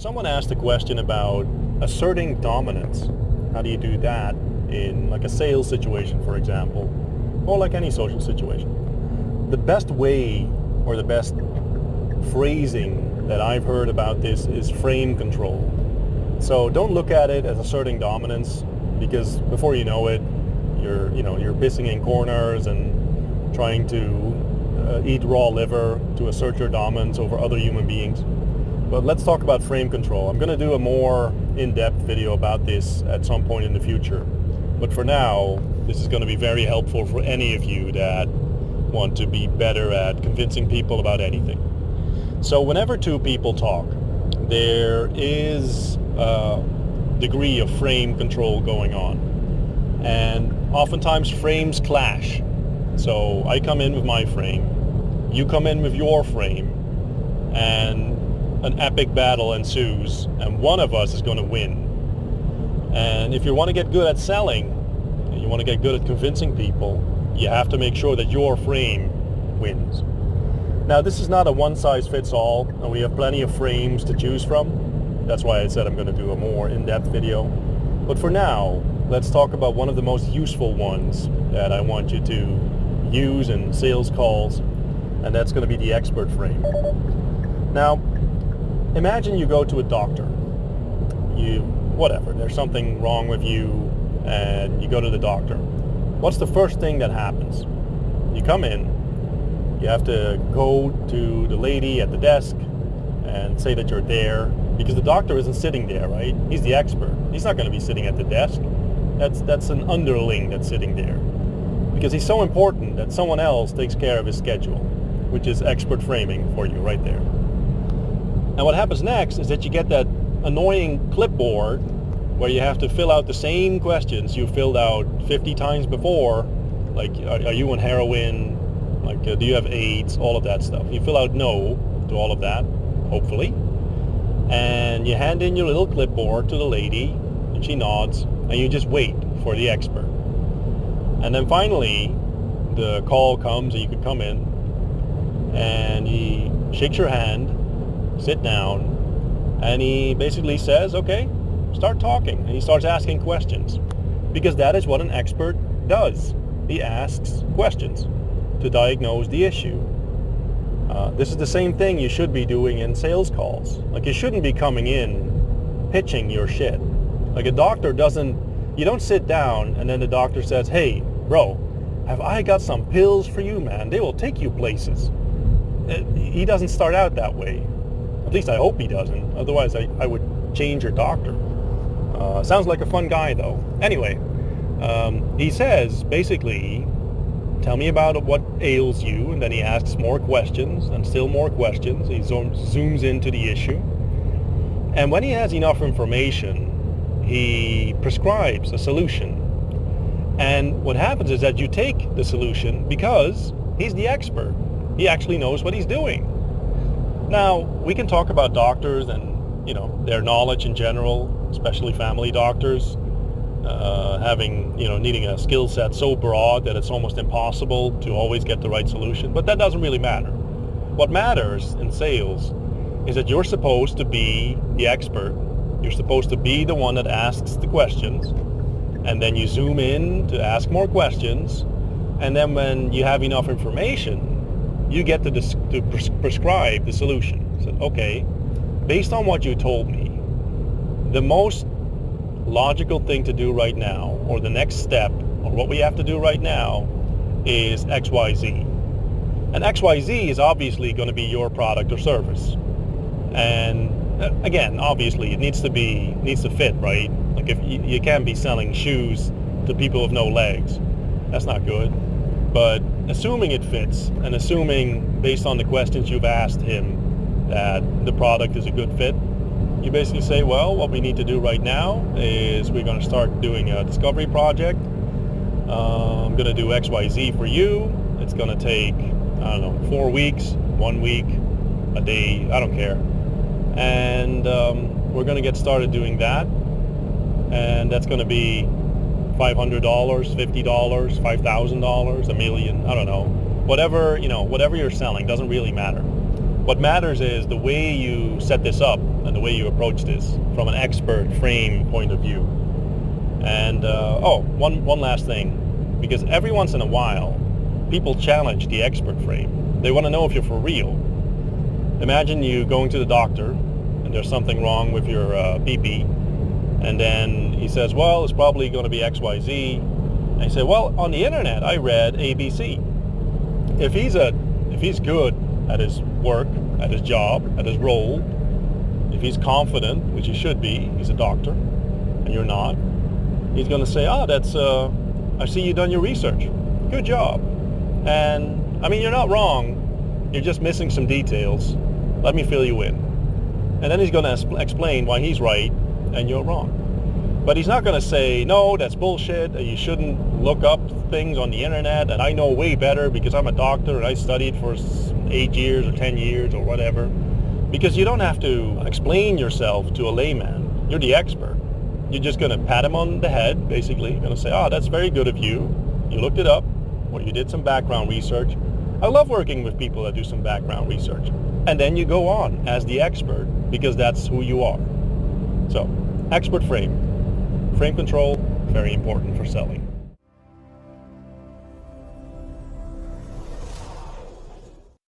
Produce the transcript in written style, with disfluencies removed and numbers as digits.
Someone asked a question about asserting dominance. How do you do that in like a sales situation, for example, or like any social situation? The best way or the best phrasing that I've heard about this is frame control. So don't look at it as asserting dominance, because before you know it, you're pissing in corners and trying to eat raw liver to assert your dominance over other human beings. But let's talk about frame control. I'm going to do a more in-depth video about this at some point in the future. But for now, this is going to be very helpful for any of you that want to be better at convincing people about anything. So whenever two people talk, there is a degree of frame control going on. And oftentimes frames clash. So I come in with my frame, you come in with your frame, and an epic battle ensues, and one of us is going to win. And if you want to get good at selling, and you want to get good at convincing people, you have to make sure that your frame wins. Now, this is not a one-size-fits-all, and we have plenty of frames to choose from. That's why I said I'm going to do a more in-depth video. But for now, let's talk about one of the most useful ones that I want you to use in sales calls, and that's going to be the expert frame. Now, imagine you go to a doctor. There's something wrong with you, and you go to the doctor. What's the first thing that happens? You come in, you have to go to the lady at the desk and say that you're there, because the doctor isn't sitting there, right? He's the expert. He's not going to be sitting at the desk. That's an underling that's sitting there, because he's so important that someone else takes care of his schedule, which is expert framing for you right there. And what happens next is that you get that annoying clipboard where you have to fill out the same questions you filled out 50 times before, like are you on heroin, like do you have AIDS, all of that stuff. You fill out no to all of that, hopefully, and you hand in your little clipboard to the lady, and she nods, and you just wait for the expert. And then finally the call comes, and you can come in, and he shakes your hand, sit down, and he basically says, okay, start talking. And he starts asking questions, because that is what an expert does. He asks questions to diagnose the issue. This is the same thing you should be doing in sales calls. Like, you shouldn't be coming in pitching your shit. Like, a doctor you don't sit down and then the doctor says, hey, bro, have I got some pills for you, man? They will take you places. He doesn't start out that way. At least I hope he doesn't. Otherwise, I would change your doctor. Sounds like a fun guy, though. Anyway, he says, basically, tell me about what ails you, and then he asks more questions, and still more questions. He zooms into the issue. And when he has enough information, he prescribes a solution. And what happens is that you take the solution because he's the expert. He actually knows what he's doing. Now, we can talk about doctors and, their knowledge in general, especially family doctors, needing a skill set so broad that it's almost impossible to always get the right solution. But that doesn't really matter. What matters in sales is that you're supposed to be the expert. You're supposed to be the one that asks the questions, and then you zoom in to ask more questions, and then when you have enough information, you get to prescribe the solution. So, okay, based on what you told me, the most logical thing to do right now, or the next step, or what we have to do right now, is XYZ. And XYZ is obviously going to be your product or service. And again, obviously, it needs to fit, right? Like, if you can't be selling shoes to people with no legs, that's not good. But assuming it fits, and assuming based on the questions you've asked him that the product is a good fit, you basically say, well, what we need to do right now is we're going to start doing a discovery project. I'm going to do XYZ for you. It's going to take, 4 weeks, 1 week, a day, I don't care. And we're going to get started doing that. And that's going to be $500, $50, $5,000, $1 million, I don't know. Whatever you're selling doesn't really matter. What matters is the way you set this up and the way you approach this from an expert frame point of view. And one last thing, because every once in a while, people challenge the expert frame. They want to know if you're for real. Imagine you going to the doctor, and there's something wrong with your BP, and then he says, well, it's probably going to be XYZ. And you say, well, on the internet, I read ABC. If he's good at his work, at his job, at his role, if he's confident, which he should be, he's a doctor, and you're not, he's going to say, I see you've done your research. Good job. And, I mean, you're not wrong. You're just missing some details. Let me fill you in. And then he's going to explain why he's right and you're wrong. But he's not going to say, no, that's bullshit, you shouldn't look up things on the internet, and I know way better because I'm a doctor and I studied for 8 years or 10 years or whatever. Because you don't have to explain yourself to a layman. You're the expert. You're just going to pat him on the head, basically. You're going to say, that's very good of you. You looked it up, or you did some background research. I love working with people that do some background research. And then you go on as the expert, because that's who you are. So, expert frame. Frame control, very important for selling.